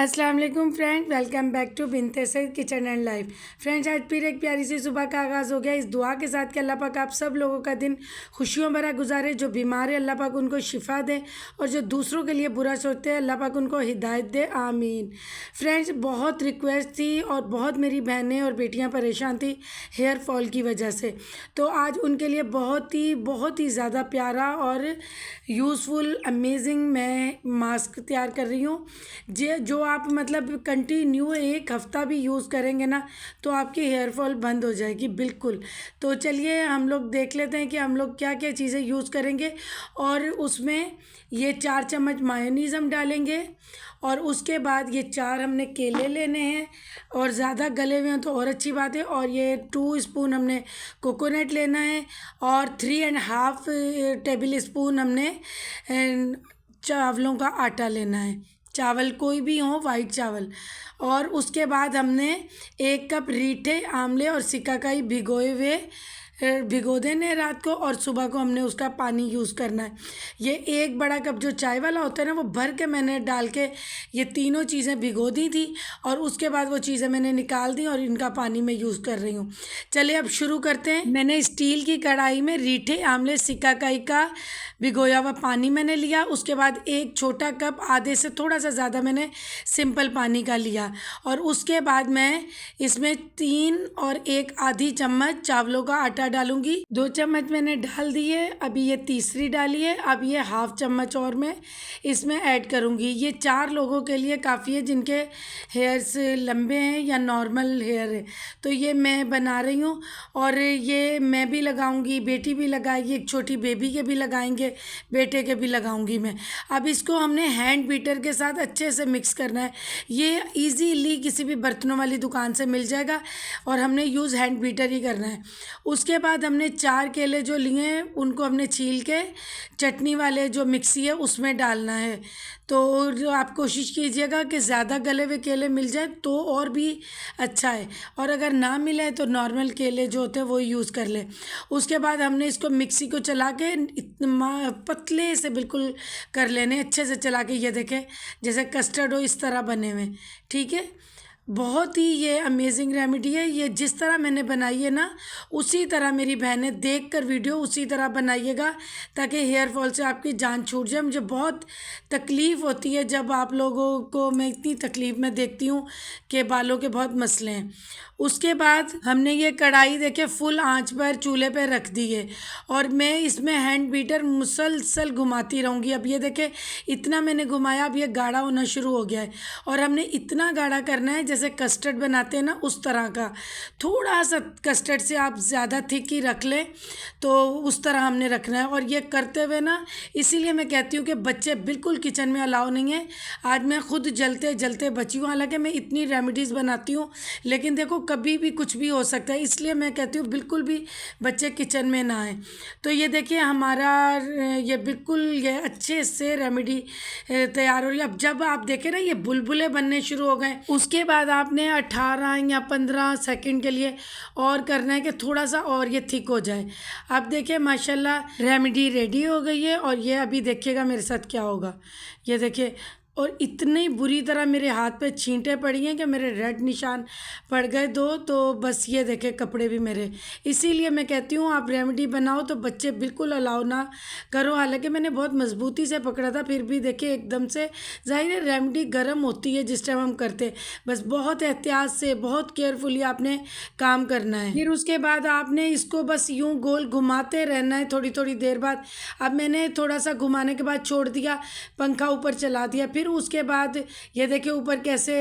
अस्सलाम वालेकुम friend, welcome back to Binte Saeed kitchen and life. Friends, आज फिर एक प्यारी सी सुबह का आगाज़ हो गया इस दुआ के साथ कि अल्लाह पाक आप सब लोगों का दिन खुशियों भरा गुजारे। जो बीमार है अल्लाह पाक उनको शिफा दे और जो दूसरों के लिए बुरा सोचते हैं अल्लाह पाक उनको हिदायत दे, आमीन। फ्रेंड्स, बहुत रिक्वेस्ट थी और बहुत मेरी बहनें और बेटियाँ परेशान थी हेयर फॉल की वजह से, तो आज उनके लिए बहुत ही ज़्यादा प्यारा और यूज़फुल अमेजिंग मैं मास्क तैयार कर रही हूँ। जो आप मतलब कंटिन्यू एक हफ़्ता भी यूज़ करेंगे ना तो आपकी हेयर फॉल बंद हो जाएगी बिल्कुल। तो चलिए हम लोग देख लेते हैं कि हम लोग क्या क्या चीज़ें यूज़ करेंगे। और उसमें ये 4 चम्मच मायोनीज़ हम डालेंगे और उसके बाद ये 4 हमने केले लेने हैं और ज़्यादा गले हुए हैं तो और अच्छी बात है। और ये 2 स्पून हमने कोकोनट लेना है और 3.5 टेबल स्पून हमने चावलों का आटा लेना है। चावल कोई भी हो, वाइट चावल। और उसके बाद हमने 1 कप रीठे, आंवले और सिकाकाई भिगो देने रात को और सुबह को हमने उसका पानी यूज़ करना है। ये 1 बड़ा कप जो चाय वाला होता है ना वो भर के मैंने डाल के ये तीनों चीज़ें भिगो दी थी और उसके बाद वो चीज़ें मैंने निकाल दी और इनका पानी मैं यूज़ कर रही हूँ। चलिए अब शुरू करते हैं। मैंने स्टील की कढ़ाई में रीठे, आंवले, सिकाकाई का भिगोया हुआ पानी मैंने लिया। उसके बाद 1 छोटा कप, आधे से थोड़ा सा ज़्यादा मैंने सिंपल पानी का लिया और उसके बाद मैं इसमें 3 और 1 आधी चम्मच चावलों का आटा डालूंगी। 2 चम्मच मैंने डाल दिए, अभी ये तीसरी डाली है। अब ये हाफ चम्मच और मैं इसमें ऐड करूंगी। ये 4 लोगों के लिए काफ़ी है जिनके हेयर्स लंबे हैं या नॉर्मल हेयर है, तो ये मैं बना रही हूँ। और ये मैं भी लगाऊंगी, बेटी भी लगाएगी, एक छोटी बेबी के भी लगाएंगे, बेटे के भी लगाऊंगी मैं। अब इसको हमने हैंड बीटर के साथ अच्छे से मिक्स करना है। ये इजीली किसी भी बर्तनों वाली दुकान से मिल जाएगा और हमने यूज़ हैंड बीटर ही करना है। उसके बाद हमने 4 केले जो लिए हैं उनको हमने छील के चटनी वाले जो मिक्सी है उसमें डालना है। तो जो आप कोशिश कीजिएगा कि ज़्यादा गले हुए केले मिल जाए तो और भी अच्छा है, और अगर ना मिले तो नॉर्मल केले जो होते हैं वो यूज़ कर ले। उसके बाद हमने इसको मिक्सी को चला के पतले से बिल्कुल कर लेने, अच्छे से चला के। ये देखें जैसे कस्टर्ड हो इस तरह बने हुए, ठीक है। बहुत ही ये अमेजिंग रेमेडी है। ये जिस तरह मैंने बनाई है ना उसी तरह मेरी बहनें देख कर वीडियो उसी तरह बनाइएगा ताकि हेयर फॉल से आपकी जान छूट जाए। मुझे बहुत तकलीफ़ होती है जब आप लोगों को मैं इतनी तकलीफ़ में देखती हूँ कि बालों के बहुत मसले हैं। उसके बाद हमने ये कढ़ाई देखे फुल आंच पर चूल्हे पर रख दी है और मैं इसमें हैंड बीटर मुसलसल घुमाती रहूँगी। अब ये देखे इतना मैंने घुमाया, अब ये गाढ़ा होना शुरू हो गया है और हमने इतना गाढ़ा करना है जैसे कस्टर्ड बनाते हैं ना उस तरह का। थोड़ा सा कस्टर्ड से आप ज़्यादा थिक ही रख लें तो उस तरह हमने रखना है। और ये करते हुए ना, इसीलिए मैं कहती हूँ कि बच्चे बिल्कुल किचन में अलाउ नहीं है। आज मैं खुद जलते जलते बची हूँ, हालांकि मैं इतनी रेमेडीज़ बनाती हूँ लेकिन देखो कभी भी कुछ भी हो सकता है, इसलिए मैं कहती हूँ बिल्कुल भी बच्चे किचन में ना आए। तो ये देखिए हमारा ये बिल्कुल ये अच्छे से रेमेडी तैयार हो रही है। अब जब आप देखें ना ये बुलबुले बनने शुरू हो गए, उसके बाद आपने 18 या 15 सेकंड के लिए और करना है कि थोड़ा सा और ये थिक हो जाए। अब देखिए माशाल्लाह रेमेडी रेडी हो गई है और ये अभी देखिएगा मेरे साथ क्या होगा। ये देखिए, और इतनी बुरी तरह मेरे हाथ पे छींटे पड़ी हैं कि मेरे रेड निशान पड़ गए 2। तो बस ये देखे कपड़े भी मेरे। इसीलिए मैं कहती हूँ आप रेमेडी बनाओ तो बच्चे बिल्कुल अलाउ ना करो। हालांकि मैंने बहुत मजबूती से पकड़ा था फिर भी देखिए एकदम से, जाहिर है रेमेडी गर्म होती है जिस टाइम हम करते, बस बहुत एहतियात से बहुत केयरफुली आपने काम करना है। फिर उसके बाद आपने इसको बस यूँ गोल घुमाते रहना है थोड़ी थोड़ी देर बाद। अब मैंने थोड़ा सा घुमाने के बाद छोड़ दिया, पंखा ऊपर चला दिया। फिर उसके बाद ये देखिए ऊपर कैसे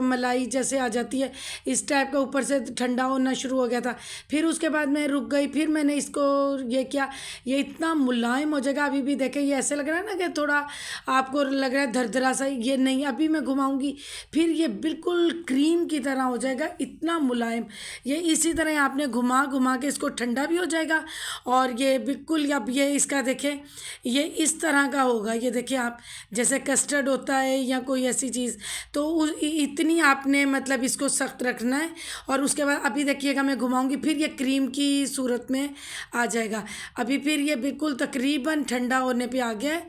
मलाई जैसे आ जाती है, इस टाइप का ऊपर से ठंडा होना शुरू हो गया था। फिर उसके बाद मैं रुक गई, फिर मैंने इसको ये किया, ये इतना मुलायम हो जाएगा। अभी भी देखें ये ऐसे लग रहा है ना कि थोड़ा आपको लग रहा है धरधरा सा, ये नहीं, अभी मैं घुमाऊंगी फिर ये बिल्कुल क्रीम की तरह हो जाएगा, इतना मुलायम। ये इसी तरह आपने घुमा घुमा के इसको ठंडा भी हो जाएगा और ये बिल्कुल, अब ये इसका देखें ये इस तरह का होगा। ये देखिए आप जैसे कस्टर्ड होता है या कोई ऐसी चीज़, तो इतनी आपने मतलब इसको सख्त रखना है। और उसके बाद अभी देखिएगा मैं घुमाऊंगी फिर ये क्रीम की सूरत में आ जाएगा। अभी फिर ये बिल्कुल तकरीबन ठंडा होने पे आ गया है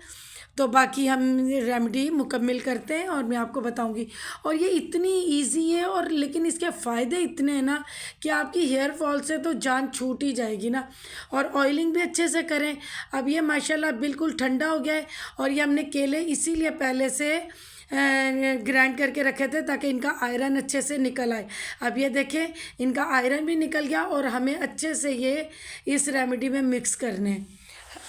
तो बाकी हम रेमेडी मुकम्मल करते हैं और मैं आपको बताऊंगी। और ये इतनी इजी है और लेकिन इसके फ़ायदे इतने हैं ना कि आपकी हेयर फॉल से तो जान छूट ही जाएगी ना। और ऑयलिंग भी अच्छे से करें। अब ये माशाल्लाह बिल्कुल ठंडा हो गया है और ये हमने केले इसीलिए पहले से ग्राइंड करके रखे थे ताकि इनका आयरन अच्छे से निकल आए। अब ये देखें इनका आयरन भी निकल गया और हमें अच्छे से ये इस रेमेडी में मिक्स करने हैं।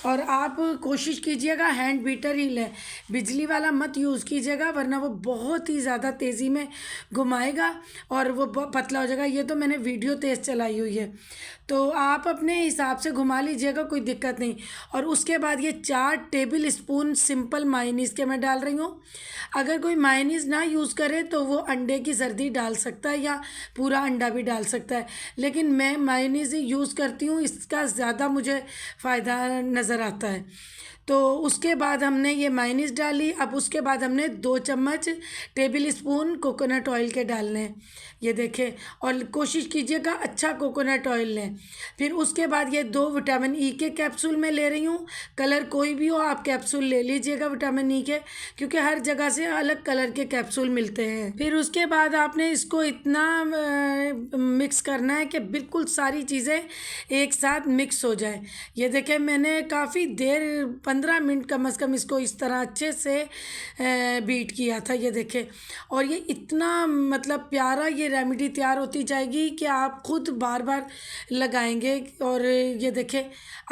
और आप कोशिश कीजिएगा हैंड बीटर ही लें, बिजली वाला मत यूज़ कीजिएगा वरना वो बहुत ही ज़्यादा तेज़ी में घुमाएगा और वो पतला हो जाएगा। ये तो मैंने वीडियो तेज़ चलाई हुई है, तो आप अपने हिसाब से घुमा लीजिएगा, कोई दिक्कत नहीं। और उसके बाद ये 4 टेबल स्पून सिंपल मायोनीज़ के मैं डाल रही हूँ। अगर कोई मायोनीज़ ना यूज़ करे तो वो अंडे की जर्दी डाल सकता है या पूरा अंडा भी डाल सकता है, लेकिन मैं मायोनीज़ ही यूज़ करती हूँ, इसका ज़्यादा मुझे फ़ायदा नज़र आता है। तो उसके बाद हमने ये मायोनीज़ डाली। अब उसके बाद हमने 2 चम्मच टेबल स्पून कोकोनट ऑयल के डालने हैं, ये देखें। और कोशिश कीजिएगा अच्छा कोकोनट ऑयल लें। फिर उसके बाद ये 2 विटामिन ई के कैप्सूल मैं ले रही हूँ। कलर कोई भी हो आप कैप्सूल ले लीजिएगा विटामिन ई के, क्योंकि हर जगह से अलग कलर के कैप्सूल मिलते हैं। फिर उसके बाद आपने इसको इतना मिक्स करना है कि बिल्कुल सारी चीज़ें एक साथ मिक्स हो जाए। ये देखें मैंने काफ़ी देर 15 मिनट कम से कम इसको इस तरह अच्छे से बीट किया था, ये देखें। और ये इतना मतलब प्यारा ये रेमेडी तैयार होती जाएगी कि आप खुद बार बार लगाएंगे। और ये देखें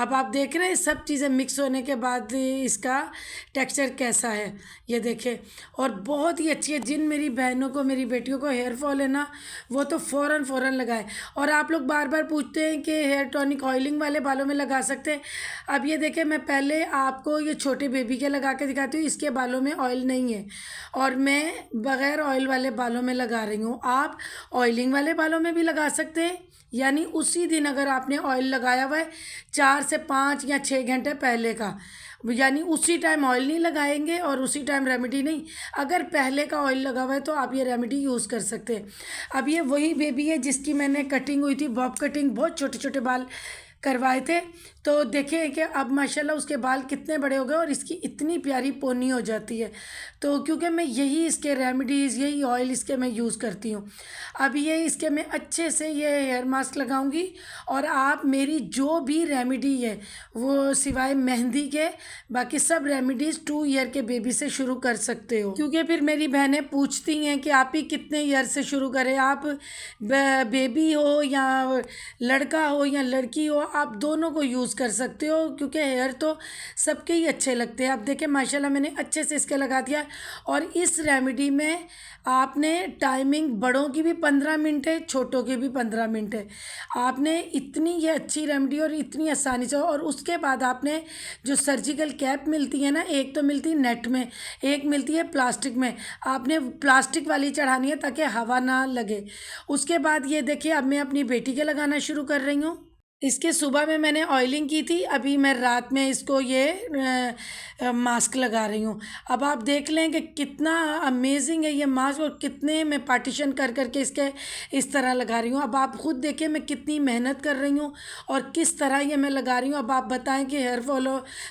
अब आप देख रहे हैं सब चीज़ें मिक्स होने के बाद इसका टेक्सचर कैसा है, ये देखें। और बहुत ही अच्छी है। जिन मेरी बहनों को मेरी बेटियों को हेयर फॉल है ना वो तो फ़ौरन लगाएं। और आप लोग बार बार पूछते हैं कि हेयर टॉनिक ऑयलिंग वाले बालों में लगा सकते हैं। अब ये देखें मैं पहले आपको ये छोटे बेबी के लगा के दिखाती हूँ, इसके बालों में ऑयल नहीं है और मैं बग़ैर ऑयल वाले बालों में लगा रही हूँ। आप ऑयलिंग वाले बालों में भी लगा सकते हैं, यानी उसी दिन अगर आपने ऑयल लगाया हुआ है 4 से 5 या 6 घंटे पहले का, यानी उसी टाइम ऑयल नहीं लगाएंगे और उसी टाइम रेमेडी नहीं। अगर पहले का ऑयल लगा हुआ है तो आप ये रेमेडी यूज़ कर सकते हैं। अब ये वही बेबी है जिसकी मैंने कटिंग हुई थी, बॉब कटिंग, बहुत छोटे छोटे बाल करवाए थे। तो देखें कि अब माशाल्लाह उसके बाल कितने बड़े हो गए और इसकी इतनी प्यारी पोनी हो जाती है। तो क्योंकि मैं यही इसके रेमेडीज़ यही ऑयल इसके मैं यूज़ करती हूँ। अब ये इसके मैं अच्छे से ये हेयर मास्क लगाऊंगी। और आप मेरी जो भी रेमेडी है वो सिवाय मेहंदी के बाकी सब रेमेडीज़ 2 ईयर के बेबी से शुरू कर सकते हो, क्योंकि फिर मेरी बहनें पूछती हैं कि आप ही कितने ईयर से शुरू करें। आप बेबी हो या लड़का हो या लड़की हो आप दोनों को यूज़ कर सकते हो, क्योंकि हेयर तो सबके ही अच्छे लगते हैं। अब देखें माशाल्लाह मैंने अच्छे से इसके लगा दिया। और इस रेमेडी में आपने टाइमिंग बड़ों की भी 15 मिनट है, छोटों की भी 15 मिनट है। आपने इतनी ये अच्छी रेमेडी और इतनी आसानी से। और उसके बाद आपने जो सर्जिकल कैप मिलती है ना, एक तो मिलती है नेट में, एक मिलती है प्लास्टिक में, आपने प्लास्टिक वाली चढ़ानी है ताकि हवा ना लगे। उसके बाद ये देखिए अब मैं अपनी बेटी के लगाना शुरू कर रही हूँ। इसके सुबह में मैंने ऑयलिंग की थी, अभी मैं रात में इसको ये मास्क लगा रही हूँ। अब आप देख लें कि कितना अमेजिंग है ये मास्क और कितने मैं पार्टीशन कर करके इसके इस तरह लगा रही हूँ। अब आप खुद देखें मैं कितनी मेहनत कर रही हूँ और किस तरह ये मैं लगा रही हूँ। अब आप बताएं कि हेयर फॉल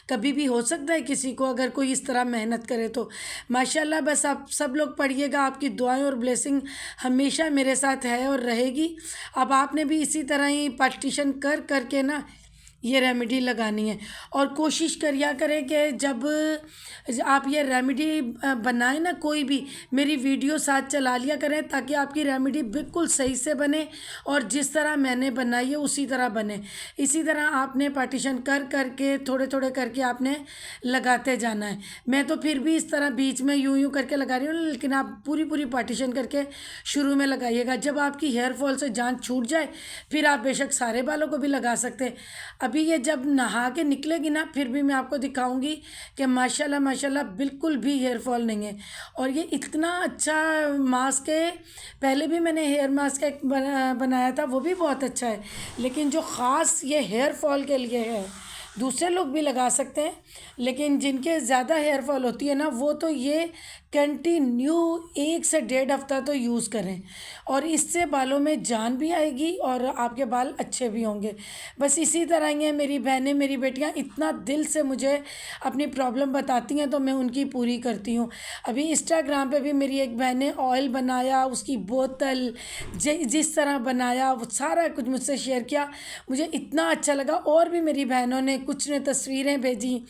कभी भी हो सकता है किसी को अगर कोई इस तरह मेहनत करे तो। माशाल्लाह बस आप सब लोग पढ़िएगा, आपकी दुआएं और ब्लेसिंग हमेशा मेरे साथ है और रहेगी। अब आपने भी इसी तरह ही पार्टीशन करके ना ये रेमेडी लगानी है। और कोशिश करिया करें कि जब आप ये रेमेडी बनाएं ना कोई भी, मेरी वीडियो साथ चला लिया करें ताकि आपकी रेमेडी बिल्कुल सही से बने और जिस तरह मैंने बनाई है उसी तरह बने। इसी तरह आपने पार्टीशन करके थोड़े थोड़े करके आपने लगाते जाना है। मैं तो फिर भी इस तरह बीच में यूं करके लगा रही हूँ, लेकिन आप पूरी पार्टीशन करके शुरू में लगाइएगा। जब आपकी हेयर फॉल से जान छूट जाए फिर आप बेशक सारे बालों को भी लगा सकते हैं। अभी ये जब नहा के निकलेगी ना फिर भी मैं आपको दिखाऊंगी कि माशाल्लाह बिल्कुल भी हेयर फॉल नहीं है। और ये इतना अच्छा मास्क है, पहले भी मैंने हेयर मास्क एक बनाया था वो भी बहुत अच्छा है, लेकिन जो ख़ास ये हेयर फॉल के लिए है, दूसरे लोग भी लगा सकते हैं, लेकिन जिनके ज़्यादा हेयर फॉल होती है ना वो तो ये कंटिन्यू 1 से 1.5 हफ्ता तो यूज़ करें, और इससे बालों में जान भी आएगी और आपके बाल अच्छे भी होंगे। बस इसी तरह ही है, मेरी बहनें, मेरी बेटियां इतना दिल से मुझे अपनी प्रॉब्लम बताती हैं तो मैं उनकी पूरी करती हूँ। अभी इंस्टाग्राम पे भी मेरी एक बहन ने ऑयल बनाया, उसकी बोतल जिस तरह बनाया वो सारा कुछ मुझसे शेयर किया, मुझे इतना अच्छा लगा। और भी मेरी बहनों ने, कुछ ने तस्वीरें भेजी,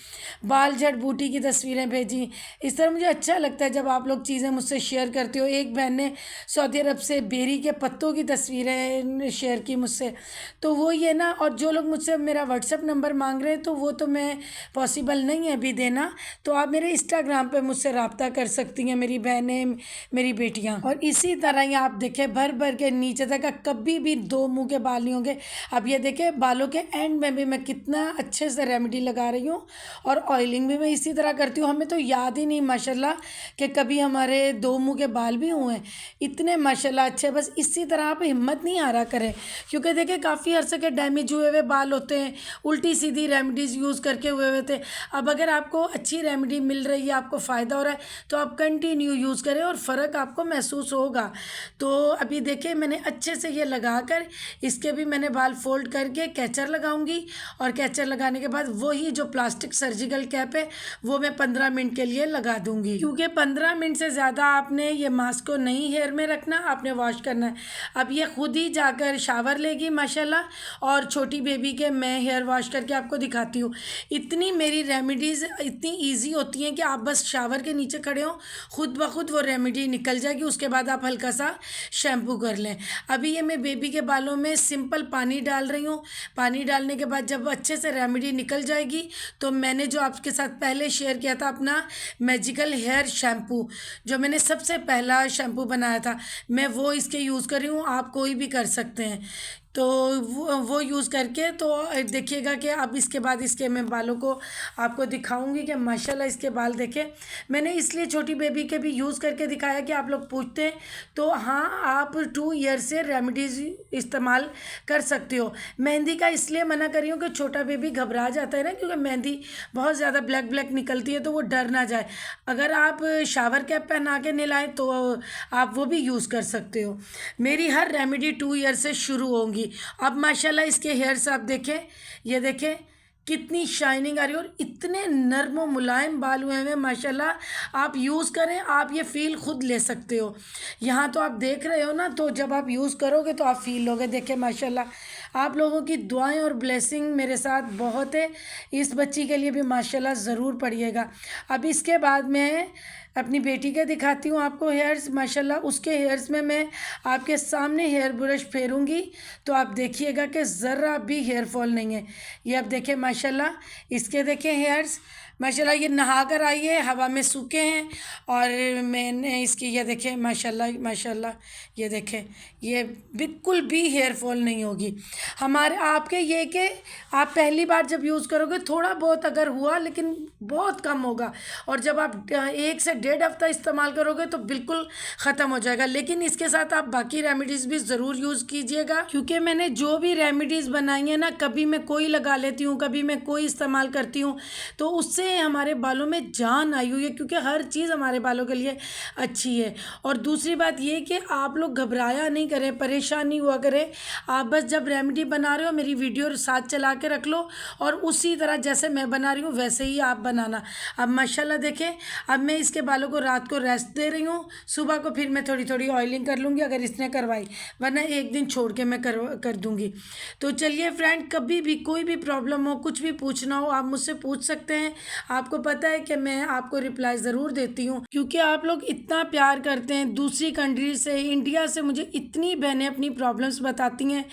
बाल जड़ बूटी की तस्वीरें भेजी। इस तरह मुझे अच्छा लगता है जब आप लोग चीज़ें मुझसे शेयर करते हो। एक बहन ने सऊदी अरब से बेरी के पत्तों की तस्वीरें शेयर की मुझसे, तो वो ये ना, और जो लोग मुझसे मेरा व्हाट्सएप नंबर मांग रहे हैं तो वो तो मैं पॉसिबल नहीं है अभी देना, तो आप मेरे इंस्टाग्राम पे मुझसे रब्ता कर सकती हैं मेरी बहनें, मेरी बेटियां। और इसी तरह ही आप देखें भर भर के नीचे तक का कभी भी 2 मुंह के बाल नहीं होंगे। अब ये देखें बालों के एंड में भी मैं कितना अच्छे से रेमेडी लगा रही हूँ, और ऑयलिंग भी मैं इसी तरह करती हूँ। हमें तो याद ही नहीं माशाल्लाह कि कभी हमारे 2 मुंह के बाल भी हुए हैं, इतने माशाल्लाह अच्छे। बस इसी तरह आप हिम्मत नहीं हारा करें, क्योंकि देखिए काफ़ी अर्से के डैमेज हुए हुए बाल होते हैं, उल्टी सीधी रेमेडीज़ यूज़ करके हुए हुए थे। अब अगर आपको अच्छी रेमेडी मिल रही है, आपको फ़ायदा हो रहा है, तो आप कंटिन्यू यूज़ करें और फ़र्क आपको महसूस होगा। तो अभी देखिए मैंने अच्छे से ये लगा कर, इसके भी मैंने बाल फोल्ड करके कैचर लगाऊंगी, और कैचर लगाने के बाद वही जो प्लास्टिक सर्जिकल कैप है वो मैं 15 मिनट के लिए लगा दूंगी, क्योंकि 15 मिनट से ज़्यादा आपने ये मास्क को नहीं हेयर में रखना, आपने वॉश करना है। अब ये खुद ही जाकर शावर लेगी माशाल्लाह, और छोटी बेबी के मैं हेयर वॉश करके आपको दिखाती हूँ। इतनी मेरी रेमेडीज़ इतनी ईजी होती हैं कि आप बस शावर के नीचे खड़े हो, खुद ब खुद वो रेमेडी निकल जाएगी। उसके बाद आप हल्का सा शैम्पू कर लें। अभी ये मैं बेबी के बालों में सिंपल पानी डाल रही हूँ। पानी डालने के बाद जब अच्छे से रेमेडी निकल जाएगी तो मैंने जो आपके साथ पहले शेयर किया था अपना मैजिकल हेयर शैम्पू, जो मैंने सबसे पहला शैम्पू बनाया था, मैं वो इसके यूज़ कर रही हूँ। आप कोई भी कर सकते हैं, तो वो यूज़ करके तो देखिएगा कि अब इसके बाद इसके मैं बालों को आपको दिखाऊंगी कि माशाल्लाह इसके बाल देखें। मैंने इसलिए छोटी बेबी के भी यूज़ करके दिखाया कि आप लोग पूछते हैं, तो हाँ आप 2 ईयर से रेमेडीज़ इस्तेमाल कर सकते हो। मेहंदी का इसलिए मना कर रही हूँ कि छोटा बेबी घबरा जाता है ना, क्योंकि मेहंदी बहुत ज़्यादा ब्लैक ब्लैक निकलती है, तो वो डर ना जाए। अगर आप शावर कैप पहना के नहलाएं तो आप वो भी यूज़ कर सकते हो। मेरी हर रेमेडी 2 ईयर से शुरू होंगी। अब माशाल्लाह इसके हेयर्स आप देखें, ये देखें कितनी शाइनिंग आ रही है, और इतने नर्म और मुलायम बाल हुए हैं माशाल्लाह। आप यूज़ करें, आप ये फ़ील खुद ले सकते हो। यहाँ तो आप देख रहे हो ना, तो जब आप यूज़ करोगे तो आप फील लोगे। देखें माशाल्लाह आप लोगों की दुआएं और ब्लेसिंग मेरे साथ बहुत है। इस बच्ची के लिए भी माशाल्लाह ज़रूर पढ़िएगा। अब इसके बाद मैं अपनी बेटी के दिखाती हूँ आपको हेयर्स। माशाल्लाह उसके हेयर्स में मैं आपके सामने हेयर ब्रश फेरूँगी, तो आप देखिएगा कि ज़रा भी हेयर फॉल नहीं है। ये अब देखें माशाल्लाह, इसके देखें हेयर्स माशाल्लाह, ये नहा कर आई है, हवा में सूखे हैं, और मैंने इसकी ये देखें माशाल्लाह माशाल्लाह, ये देखें ये बिल्कुल भी हेयर फॉल नहीं होगी। हमारे आपके ये कि आप पहली बार जब यूज़ करोगे थोड़ा बहुत अगर हुआ, लेकिन बहुत कम होगा, और जब आप 1 से 1.5 हफ्ता इस्तेमाल करोगे तो बिल्कुल ख़त्म हो जाएगा। लेकिन इसके साथ आप बाकी रेमेडीज़ भी ज़रूर यूज़ कीजिएगा, क्योंकि मैंने जो भी रेमेडीज़ बनाई हैं ना, कभी मैं कोई लगा लेती हूँ, कभी मैं कोई इस्तेमाल करती हूँ, तो उससे हमारे बालों में जान आई हुई है, क्योंकि हर चीज़ हमारे बालों के लिए अच्छी है। और दूसरी बात ये कि आप लोग घबराया नहीं करें, परेशान नहीं हुआ करें। आप बस जब रेमेडी बना रहे हो मेरी वीडियो साथ चला के रख लो, और उसी तरह जैसे मैं बना रही हूँ वैसे ही आप बनाना। अब माशाल्लाह देखें, अब मैं इसके बालों को रात को रेस्ट दे रही हूँ, सुबह को फिर मैं थोड़ी थोड़ी ऑयलिंग कर लूँगी अगर इसने करवाई, वरना एक दिन छोड़ के मैं कर दूँगी। तो चलिए फ्रेंड, कभी भी कोई भी प्रॉब्लम हो, कुछ भी पूछना हो, आप मुझसे पूछ सकते हैं। आपको पता है कि मैं आपको रिप्लाई ज़रूर देती हूँ, क्योंकि आप लोग इतना प्यार करते हैं। दूसरी कंट्री से, इंडिया से मुझे इतनी बहनें अपनी प्रॉब्लम्स बताती हैं,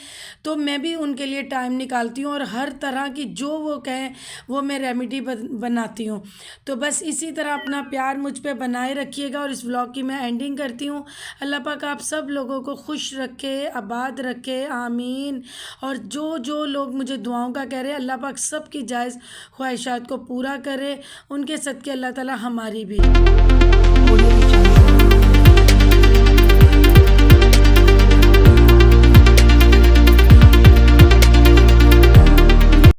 तो मैं भी उनके लिए टाइम निकालती हूँ, और हर तरह की जो वो कहें वो मैं रेमेडी बनाती हूँ। तो बस इसी तरह अपना प्यार मुझ पर बनाए रखिएगा, और इस व्लॉग की मैं एंडिंग करती हूँ। अल्लाह पाक आप सब लोगों को खुश रखे, आबाद रखे, आमीन। और जो जो लोग मुझे दुआओं का कह रहे हैं, अल्लाह पाक सब की जायज़ ख्वाहिशात को पूरा करे, उनके सदक़े अल्लाह ताला हमारी भी।